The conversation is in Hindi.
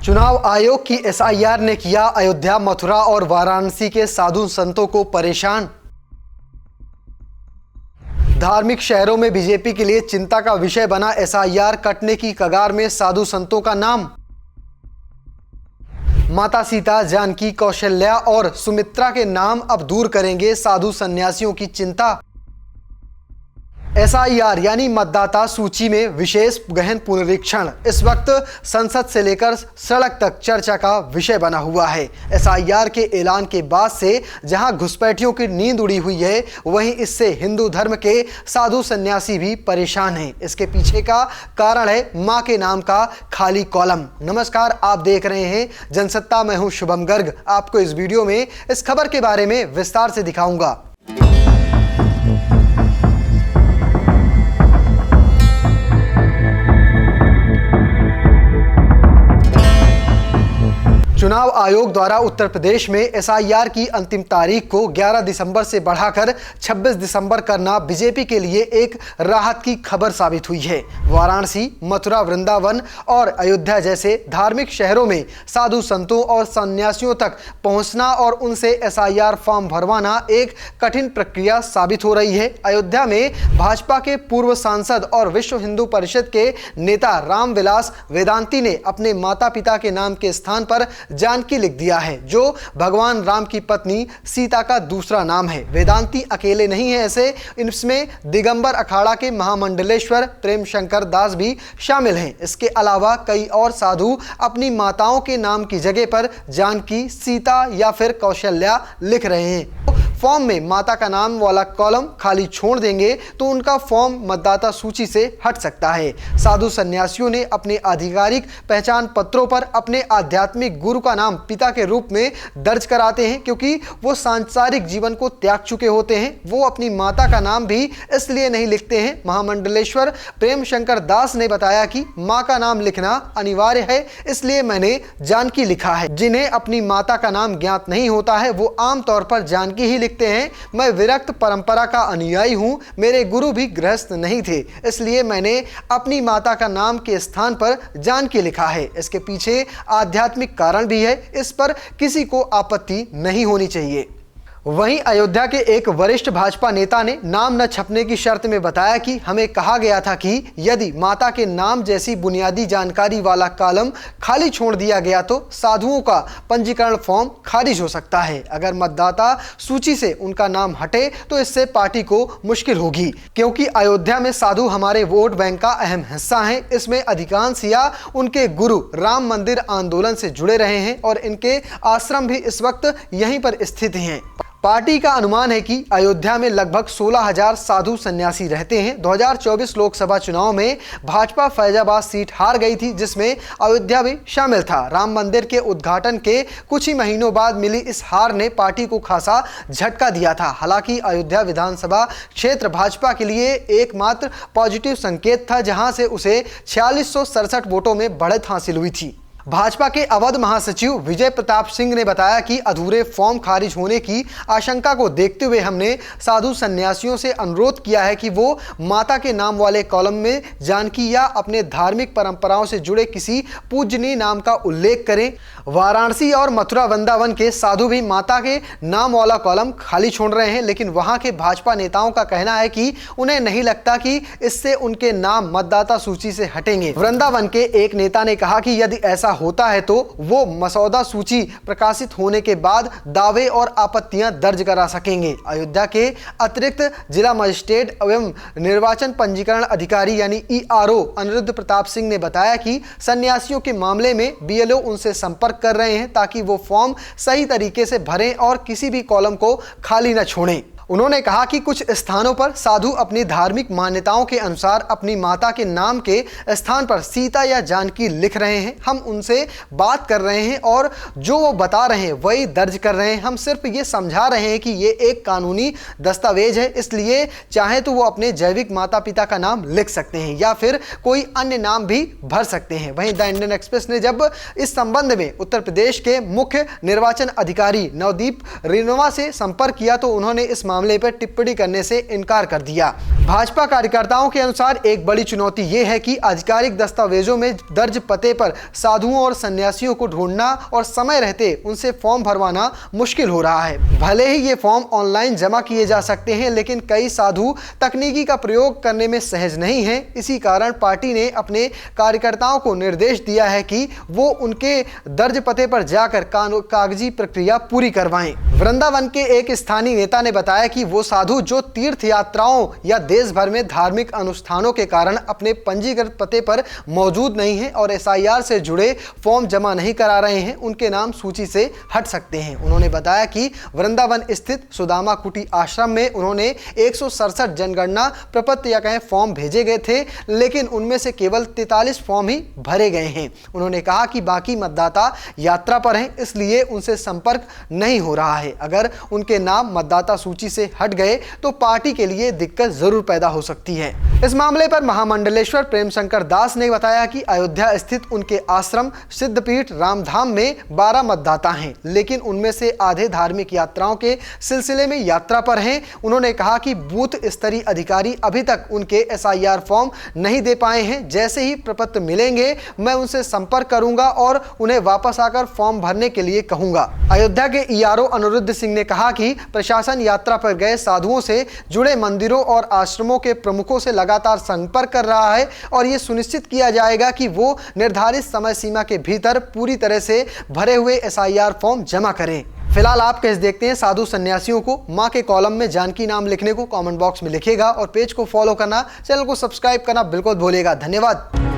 चुनाव आयोग की एसआईआर ने किया अयोध्या, मथुरा और वाराणसी के साधु संतों को परेशान। धार्मिक शहरों में बीजेपी के लिए चिंता का विषय बना एसआईआर, कटने की कगार में साधु संतों का नाम। माता सीता, जानकी, कौशल्या और सुमित्रा के नाम अब दूर करेंगे साधु सन्यासियों की चिंता। एसआईआर यानी मतदाता सूची में विशेष गहन पुनरीक्षण इस वक्त संसद से लेकर सड़क तक चर्चा का विषय बना हुआ है। एसआईआर के ऐलान के बाद से जहां घुसपैठियों की नींद उड़ी हुई है, वहीं इससे हिंदू धर्म के साधु सन्यासी भी परेशान हैं। इसके पीछे का कारण है मां के नाम का खाली कॉलम। नमस्कार, आप देख रहे हैं जनसत्ता, मैं हूं शुभम गर्ग। आपको इस वीडियो में इस खबर के बारे में विस्तार से दिखाऊंगा। चुनाव आयोग द्वारा उत्तर प्रदेश में एसआईआर की अंतिम तारीख को 11 दिसंबर से बढ़ाकर 26 दिसंबर करना बीजेपी के लिए एक राहत की खबर साबित हुई है। वाराणसी, मथुरा, वृंदावन और अयोध्या जैसे धार्मिक शहरों में साधु संतों और सन्यासियों तक पहुंचना और उनसे एसआईआर फॉर्म भरवाना एक कठिन प्रक्रिया साबित हो रही है। अयोध्या में भाजपा के पूर्व सांसद और विश्व हिंदू परिषद के नेता रामविलास वेदांती ने अपने माता पिता के नाम के स्थान पर जानकी लिख दिया है, जो भगवान राम की पत्नी सीता का दूसरा नाम है। वेदांती अकेले नहीं है ऐसे, इसमें दिगंबर अखाड़ा के महामंडलेश्वर प्रेम शंकर दास भी शामिल हैं। इसके अलावा कई और साधु अपनी माताओं के नाम की जगह पर जानकी, सीता या फिर कौशल्या लिख रहे हैं। फॉर्म में माता का नाम वाला कॉलम खाली छोड़ देंगे तो उनका फॉर्म मतदाता सूची से हट सकता है। साधु सन्यासियों ने अपने आधिकारिक पहचान पत्रों पर अपने आध्यात्मिक गुरु का नाम पिता के रूप में दर्ज कराते हैं, क्योंकि वो सांसारिक जीवन को त्याग चुके होते हैं। वो अपनी माता का नाम भी इसलिए नहीं लिखते हैं। महामंडलेश्वर प्रेम शंकर दास ने बताया कि मां का नाम लिखना अनिवार्य है, इसलिए मैंने जानकी लिखा है। जिन्हें अपनी माता का नाम ज्ञात नहीं होता है, वो आमतौर पर जानकी ही लिखते हैं। मैं विरक्त परंपरा का अनुयायी हूं, मेरे गुरु भी गृहस्थ नहीं थे, इसलिए मैंने अपनी माता का नाम के स्थान पर जानकी लिखा है। इसके पीछे आध्यात्मिक कारण भी है, इस पर किसी को आपत्ति नहीं होनी चाहिए। वहीं अयोध्या के एक वरिष्ठ भाजपा नेता ने नाम न छपने की शर्त में बताया कि हमें कहा गया था कि यदि माता के नाम जैसी बुनियादी जानकारी वाला कॉलम खाली छोड़ दिया गया तो साधुओं का पंजीकरण फॉर्म खारिज हो सकता है। अगर मतदाता सूची से उनका नाम हटे तो इससे पार्टी को मुश्किल होगी, क्योंकि अयोध्या में साधु हमारे वोट बैंक का अहम हिस्सा हैं। इसमें अधिकांश या उनके गुरु राम मंदिर आंदोलन से जुड़े रहे हैं और इनके आश्रम भी इस वक्त यहीं पर स्थित हैं। पार्टी का अनुमान है कि अयोध्या में लगभग 16,000 साधु सन्यासी रहते हैं। 2024 लोकसभा चुनाव में भाजपा फैजाबाद सीट हार गई थी, जिसमें अयोध्या भी शामिल था। राम मंदिर के उद्घाटन के कुछ ही महीनों बाद मिली इस हार ने पार्टी को खासा झटका दिया था। हालांकि अयोध्या विधानसभा क्षेत्र भाजपा के लिए एकमात्र पॉजिटिव संकेत था, जहां से उसे 4667 वोटों में बढ़त हासिल हुई थी। भाजपा के अवध महासचिव विजय प्रताप सिंह ने बताया कि अधूरे फॉर्म खारिज होने की आशंका को देखते हुए हमने साधु सन्यासियों से अनुरोध किया है कि वो माता के नाम वाले कॉलम में जानकी या अपने धार्मिक परंपराओं से जुड़े किसी पूजनीय नाम का उल्लेख करें। वाराणसी और मथुरा वृंदावन के साधु भी माता के नाम वाला कॉलम खाली छोड़ रहे हैं, लेकिन वहां के भाजपा नेताओं का कहना है कि उन्हें नहीं लगता कि इससे उनके नाम मतदाता सूची से हटेंगे। वृंदावन के एक नेता ने कहा कि यदि ऐसा होता है तो वो मसौदा सूची प्रकाशित होने के बाद दावे और आपत्तियां दर्ज करा सकेंगे। अयोध्या के अतिरिक्त जिला मजिस्ट्रेट एवं निर्वाचन पंजीकरण अधिकारी यानी ईआरओ अनिरुद्ध प्रताप सिंह ने बताया कि सन्यासियों के मामले में बीएलओ उनसे संपर्क कर रहे हैं ताकि वो फॉर्म सही तरीके से भरें और किसी भी कॉलम को खाली न छोड़ें। उन्होंने कहा कि कुछ स्थानों पर साधु अपनी धार्मिक मान्यताओं के अनुसार अपनी माता के नाम के स्थान पर सीता या जानकी लिख रहे हैं। हम उनसे बात कर रहे हैं और जो वो बता रहे हैं वही दर्ज कर रहे हैं। हम सिर्फ ये समझा रहे हैं कि ये एक कानूनी दस्तावेज है, इसलिए चाहे तो वो अपने जैविक माता पिता का नाम लिख सकते हैं या फिर कोई अन्य नाम भी भर सकते हैं। वहीं द इंडियन एक्सप्रेस ने जब इस संबंध में उत्तर प्रदेश के मुख्य निर्वाचन अधिकारी नवदीप रेणुवा से संपर्क किया तो उन्होंने इस मामले पर टिप्पणी करने से इनकार कर दिया। भाजपा कार्यकर्ताओं के अनुसार एक बड़ी चुनौती ये है कि आधिकारिक दस्तावेजों में दर्ज पते पर साधुओं और सन्यासियों को ढूंढना और समय रहते उनसे फॉर्म भरवाना मुश्किल हो रहा है। भले ही ये फॉर्म ऑनलाइन जमा किए जा सकते हैं, लेकिन कई साधु तकनीकी का प्रयोग करने में सहज नहीं है। इसी कारण पार्टी ने अपने कार्यकर्ताओं को निर्देश दिया है कि वो उनके दर्ज पते पर जाकर कागजी प्रक्रिया पूरी करवाएं। वृंदावन के एक स्थानीय नेता ने बताया कि वो साधु जो तीर्थ यात्राओं या देश भर में धार्मिक अनुष्ठानों के कारण अपने पंजीकृत पते पर मौजूद नहीं हैं और एसआईआर से जुड़े फॉर्म जमा नहीं करा रहे हैं, उनके नाम सूची से हट सकते हैं। उन्होंने बताया कि वृंदावन स्थित सुदामा कुटी आश्रम में उन्होंने 167 जनगणना प्रपत्र या कहें फॉर्म भेजे गए थे, लेकिन उनमें से केवल 43 फॉर्म ही भरे गए हैं। उन्होंने कहा कि बाकी मतदाता यात्रा पर हैं, इसलिए उनसे संपर्क नहीं हो रहा है। अगर उनके नाम मतदाता सूची से हट गए तो पार्टी के लिए दिक्कत जरूर पैदा हो सकती है। इस मामले पर महामंडलेश्वर प्रेम शंकर दास ने बताया कि अयोध्या स्थित उनके आश्रम सिद्धपीठ रामधाम में 12 मतदाता हैं, लेकिन उनमें से आधे धार्मिक यात्राओं के सिलसिले में यात्रा पर हैं। उन्होंने कहा कि बूथ स्तरीय अधिकारी अभी तक उनके एसआईआर फॉर्म नहीं दे पाए हैं। जैसे ही प्रपत्र मिलेंगे मैं उनसे संपर्क करूंगा और उन्हें वापस आकर फॉर्म भरने के लिए कहूंगा। अयोध्या के ईआरओ अनिरुद्ध सिंह ने कहा कि प्रशासन यात्रा पर गए साधुओं से जुड़े मंदिरों और आश्रमों के प्रमुखों से लगातार संपर्क कर रहा है और ये सुनिश्चित किया जाएगा कि वो निर्धारित समय सीमा के भीतर पूरी तरह से भरे हुए एसआईआर फॉर्म जमा करें। फिलहाल आप कैसे देखते हैं साधु सन्यासियों को? मां के कॉलम में जानकी नाम लिखने को कमेंट बॉक्स में लिखेगा और पेज को फॉलो करना, चैनल को सब्सक्राइब करना बिल्कुल भूलिएगा। धन्यवाद।